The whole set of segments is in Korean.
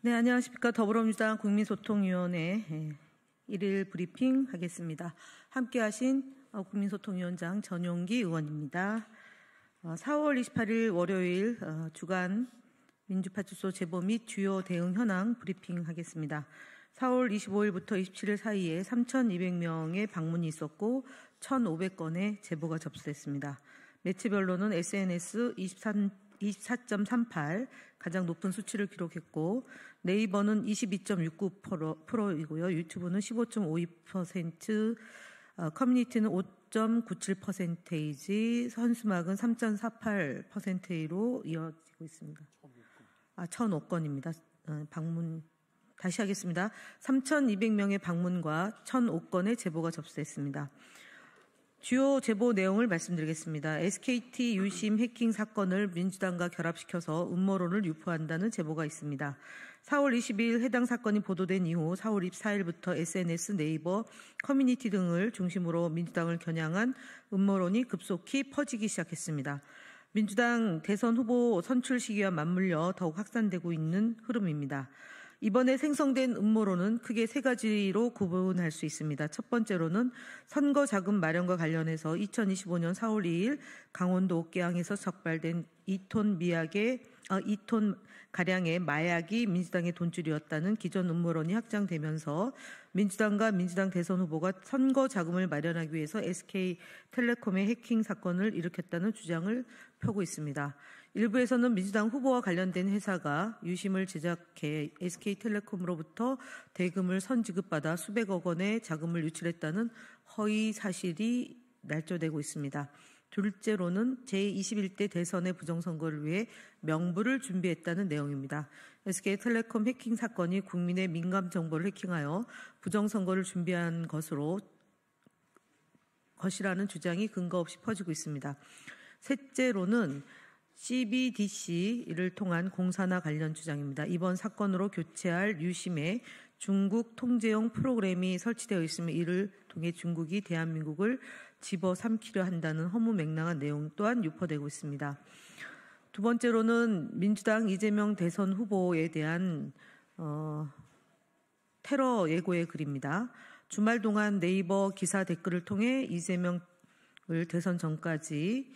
네, 안녕하십니까. 더불어민주당 국민소통위원회 1일 브리핑 하겠습니다. 함께 하신 국민소통위원장 전용기 의원입니다. 4월 28일 월요일 주간 민주파출소 제보 및 주요 대응 현황 브리핑 하겠습니다. 4월 25일부터 27일 사이에 3,200명의 방문이 있었고 1,500건의 제보가 접수됐습니다. 매체별로는 SNS 24.38 가장 높은 수치를 기록했고 네이버는 22.69%이고요. 유튜브는 15.52%, 커뮤니티는 5.97%이지 현수막은 3.48%로 이어지고 있습니다. 1,005건입니다. 방문 다시 하겠습니다. 3,200명의 방문과 1,005건의 제보가 접수됐습니다. 주요 제보 내용을 말씀드리겠습니다. SKT 유심 해킹 사건을 민주당과 결합시켜서 음모론을 유포한다는 제보가 있습니다. 4월 22일 해당 사건이 보도된 이후 4월 24일부터 SNS, 네이버, 커뮤니티 등을 중심으로 민주당을 겨냥한 음모론이 급속히 퍼지기 시작했습니다. 민주당 대선 후보 선출 시기와 맞물려 더욱 확산되고 있는 흐름입니다. 이번에 생성된 음모론은 크게 세 가지로 구분할 수 있습니다. 첫 번째로는 선거 자금 마련과 관련해서 2025년 4월 2일 강원도 옥계항에서 적발된 2톤 가량의 마약이 민주당의 돈줄이었다는 기존 음모론이 확장되면서 민주당과 민주당 대선 후보가 선거 자금을 마련하기 위해서 SK텔레콤의 해킹 사건을 일으켰다는 주장을 펴고 있습니다. 일부에서는 민주당 후보와 관련된 회사가 유심을 제작해 SK텔레콤으로부터 대금을 선지급받아 수백억 원의 자금을 유출했다는 허위 사실이 날조되고 있습니다. 둘째로는 제21대 대선의 부정선거를 위해 명부를 준비했다는 내용입니다. SK텔레콤 해킹 사건이 국민의 민감 정보를 해킹하여 부정선거를 준비한 것이라는 주장이 근거 없이 퍼지고 있습니다. 셋째로는 CBDC를 통한 공사나 관련 주장입니다. 이번 사건으로 교체할 유심에 중국 통제용 프로그램이 설치되어 있으며 이를 통해 중국이 대한민국을 집어삼키려 한다는 허무맹랑한 내용 또한 유포되고 있습니다. 두 번째로는 민주당 이재명 대선 후보에 대한 테러 예고의 글입니다. 주말 동안 네이버 기사 댓글을 통해 이재명을 대선 전까지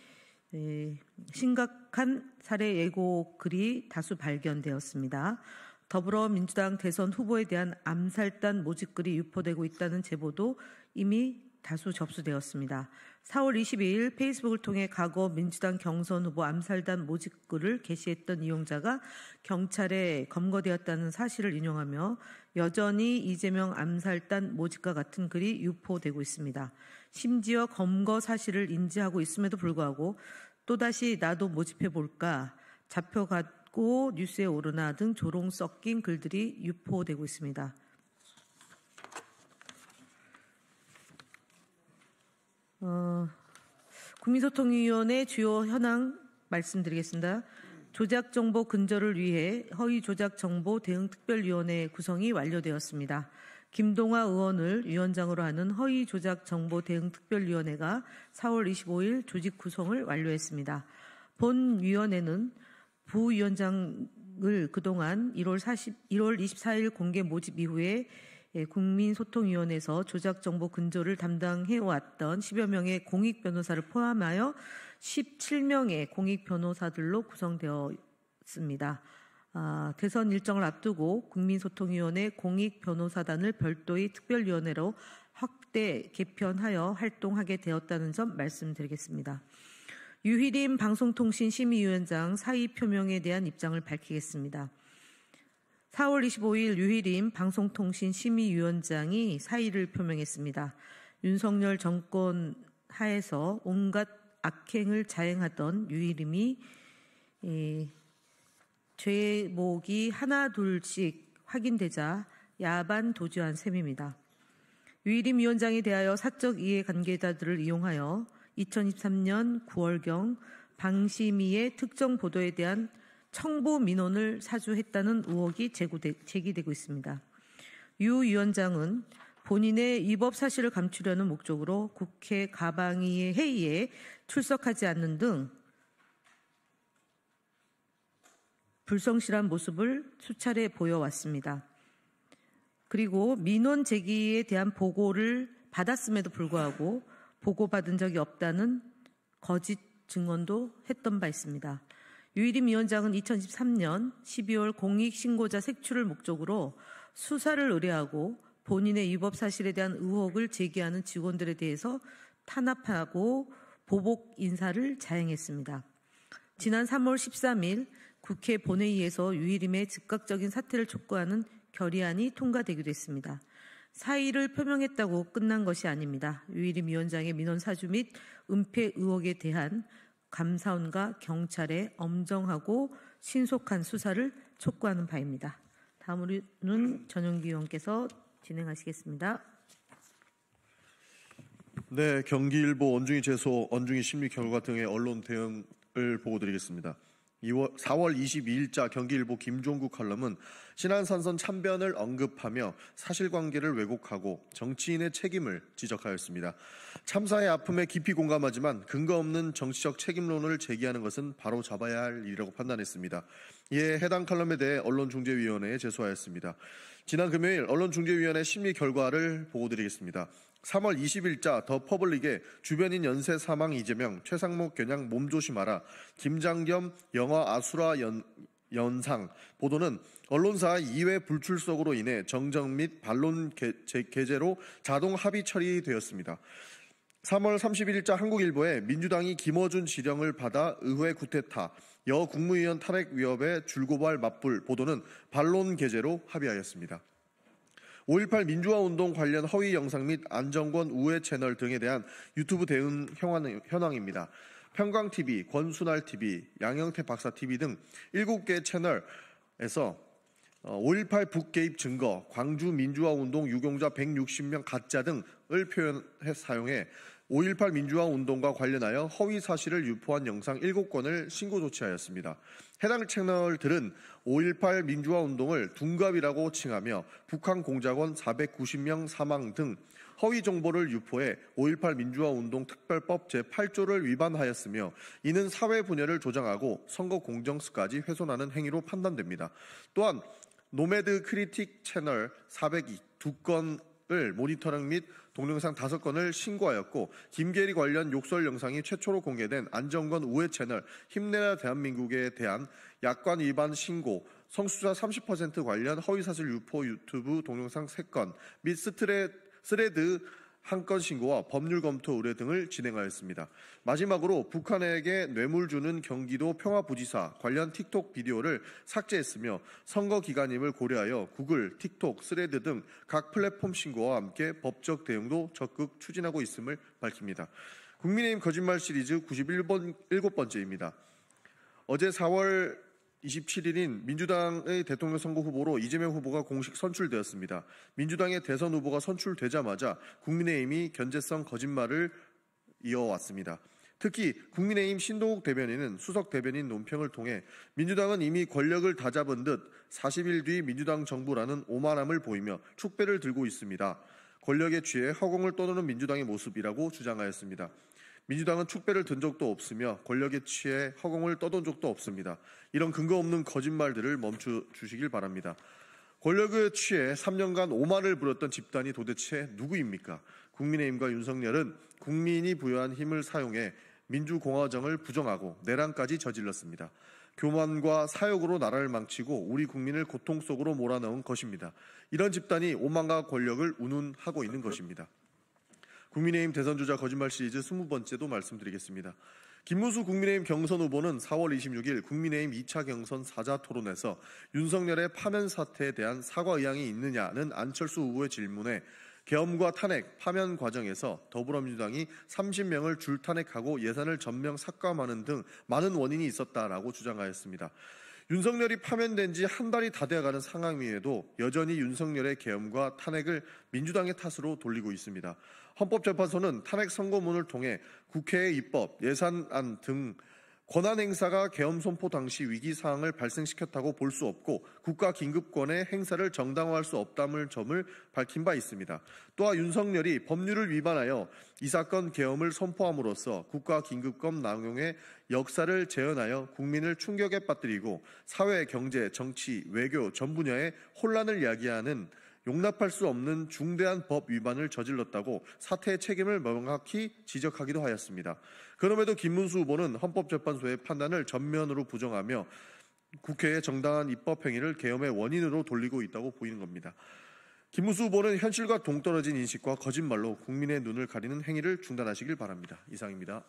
심각한 살해 예고 글이 다수 발견되었습니다. 더불어민주당 대선 후보에 대한 암살단 모집글이 유포되고 있다는 제보도 이미 다수 접수되었습니다. 4월 22일 페이스북을 통해 과거 민주당 경선 후보 암살단 모집글을 게시했던 이용자가 경찰에 검거되었다는 사실을 인용하며 여전히 이재명 암살단 모집과 같은 글이 유포되고 있습니다. 심지어 검거 사실을 인지하고 있음에도 불구하고 또다시 나도 모집해볼까, 잡혀가고 뉴스에 오르나 등 조롱 섞인 글들이 유포되고 있습니다. 국민소통위원회 주요 현황 말씀드리겠습니다. 조작정보 근절을 위해 허위조작정보 대응특별위원회 구성이 완료되었습니다. 김동화 의원을 위원장으로 하는 허위조작정보 대응특별위원회가 4월 25일 조직 구성을 완료했습니다. 본 위원회는 부위원장을 그동안 1월 24일 공개 모집 이후에 국민소통위원회에서 조작정보 근절을 담당해왔던 10여 명의 공익변호사를 포함하여 17명의 공익변호사들로 구성되었습니다. 대선 일정을 앞두고 국민소통위원회 공익변호사단을 별도의 특별위원회로 확대 개편하여 활동하게 되었다는 점 말씀드리겠습니다. 유희림 방송통신심의위원장 사의 표명에 대한 입장을 밝히겠습니다. 4월 25일 유희림 방송통신심의위원장이 사의를 표명했습니다. 윤석열 정권 하에서 온갖 악행을 자행하던 유희림이 죄목이 하나 둘씩 확인되자 야반 도주한 셈입니다. 유희림 위원장에 대하여 사적 이해관계자들을 이용하여 2023년 9월경 방심위의 특정 보도에 대한 청부 민원을 사주했다는 의혹이 제기되고 있습니다. 유 위원장은 본인의 위법 사실을 감추려는 목적으로 국회 가방위 회의에 출석하지 않는 등 불성실한 모습을 수차례 보여왔습니다. 그리고 민원 제기에 대한 보고를 받았음에도 불구하고 보고받은 적이 없다는 거짓 증언도 했던 바 있습니다. 유일임 위원장은 2013년 12월 공익신고자 색출을 목적으로 수사를 의뢰하고 본인의 위법 사실에 대한 의혹을 제기하는 직원들에 대해서 탄압하고 보복 인사를 자행했습니다. 지난 3월 13일 국회 본회의에서 유일임의 즉각적인 사퇴를 촉구하는 결의안이 통과되기도 했습니다. 사의를 표명했다고 끝난 것이 아닙니다. 유일임 위원장의 민원 사주 및 은폐 의혹에 대한 감사원과 경찰의 엄정하고 신속한 수사를 촉구하는 바입니다. 다음으로는 전용기 의원께서 진행하시겠습니다. 네, 경기일보 원중이 제소, 원중이 심리 결과 등의 언론 대응을 보고드리겠습니다. 4월 22일자 경기일보 김종국 칼럼은 신안산선 참변을 언급하며 사실관계를 왜곡하고 정치인의 책임을 지적하였습니다. 참사의 아픔에 깊이 공감하지만 근거 없는 정치적 책임론을 제기하는 것은 바로 잡아야 할 일이라고 판단했습니다. 이에 해당 칼럼에 대해 언론중재위원회에 제소하였습니다. 지난 금요일 언론중재위원회 심리 결과를 보고드리겠습니다. 3월 20일자 더 퍼블릭에 주변인 연쇄 사망 이재명, 최상목 겨냥 몸조심하라, 김장겸 영화 아수라 연상 보도는 언론사 2회 불출석으로 인해 정정 및 반론 게재로 자동 합의 처리되었습니다. 3월 31일자 한국일보에 민주당이 김어준 지령을 받아 의회 구테타, 여 국무위원 탄핵 위협에 줄고발 맞불 보도는 반론 게재로 합의하였습니다. 5.18 민주화운동 관련 허위 영상 및 안정권 우회 채널 등에 대한 유튜브 대응 현황입니다. 평강TV, 권순알TV, 양영태 박사TV 등 7개 채널에서 5.18 북개입 증거, 광주 민주화운동 유공자 160명 가짜 등을 표현해 사용해 5.18 민주화운동과 관련하여 허위 사실을 유포한 영상 7건을 신고 조치하였습니다. 해당 채널들은 5.18 민주화운동을 둔갑이라고 칭하며 북한 공작원 490명 사망 등 허위 정보를 유포해 5.18 민주화운동 특별법 제8조를 위반하였으며 이는 사회 분열을 조장하고 선거 공정성까지 훼손하는 행위로 판단됩니다. 또한 노매드 크리틱 채널 402건을 모니터링 및 동영상 5건을 신고하였고 김계리 관련 욕설 영상이 최초로 공개된 안정권 우회 채널 힘내라 대한민국에 대한 약관 위반 신고, 성수자 30% 관련 허위사실 유포 유튜브 동영상 3건 및 스레드 1건 신고와 법률 검토 의뢰 등을 진행하였습니다. 마지막으로 북한에게 뇌물 주는 경기도 평화부지사 관련 틱톡 비디오를 삭제했으며 선거 기간임을 고려하여 구글, 틱톡, 스레드 등 각 플랫폼 신고와 함께 법적 대응도 적극 추진하고 있음을 밝힙니다. 국민의힘 거짓말 시리즈 7번째입니다. 어제 4월 27일인 민주당의 대통령 선거 후보로 이재명 후보가 공식 선출되었습니다. 민주당의 대선 후보가 선출되자마자 국민의힘이 견제성 거짓말을 이어왔습니다. 특히 국민의힘 신동욱 대변인은 수석 대변인 논평을 통해 민주당은 이미 권력을 다잡은 듯 40일 뒤 민주당 정부라는 오만함을 보이며 축배를 들고 있습니다. 권력에 취해 허공을 떠도는 민주당의 모습이라고 주장하였습니다. 민주당은 축배를 든 적도 없으며 권력에 취해 허공을 떠돈 적도 없습니다. 이런 근거 없는 거짓말들을 멈춰주시길 바랍니다. 권력에 취해 3년간 오만을 부렸던 집단이 도대체 누구입니까? 국민의힘과 윤석열은 국민이 부여한 힘을 사용해 민주공화정을 부정하고 내란까지 저질렀습니다. 교만과 사욕으로 나라를 망치고 우리 국민을 고통 속으로 몰아넣은 것입니다. 이런 집단이 오만과 권력을 운운하고 있는 것입니다. 국민의힘 대선주자 거짓말 시리즈 20번째도 말씀드리겠습니다. 김문수 국민의힘 경선 후보는 4월 26일 국민의힘 2차 경선 사자토론에서 윤석열의 파면 사태에 대한 사과 의향이 있느냐는 안철수 후보의 질문에 계엄과 탄핵, 파면 과정에서 더불어민주당이 30명을 줄탄핵하고 예산을 전면 삭감하는 등 많은 원인이 있었다라고 주장하였습니다. 윤석열이 파면된 지 한 달이 다 돼가는 상황임에도 여전히 윤석열의 계엄과 탄핵을 민주당의 탓으로 돌리고 있습니다. 헌법재판소는 탄핵 선고문을 통해 국회의 입법, 예산안 등 권한 행사가 계엄 선포 당시 위기 사항을 발생시켰다고 볼 수 없고 국가 긴급권의 행사를 정당화할 수 없다는 점을 밝힌 바 있습니다. 또한 윤석열이 법률을 위반하여 이 사건 계엄을 선포함으로써 국가 긴급권 남용의 역사를 재현하여 국민을 충격에 빠뜨리고 사회, 경제, 정치, 외교 전 분야의 혼란을 야기하는 용납할 수 없는 중대한 법 위반을 저질렀다고 사태의 책임을 명확히 지적하기도 하였습니다. 그럼에도 김문수 후보는 헌법재판소의 판단을 전면으로 부정하며 국회의 정당한 입법 행위를 계엄의 원인으로 돌리고 있다고 보이는 겁니다. 김문수 후보는 현실과 동떨어진 인식과 거짓말로 국민의 눈을 가리는 행위를 중단하시길 바랍니다. 이상입니다.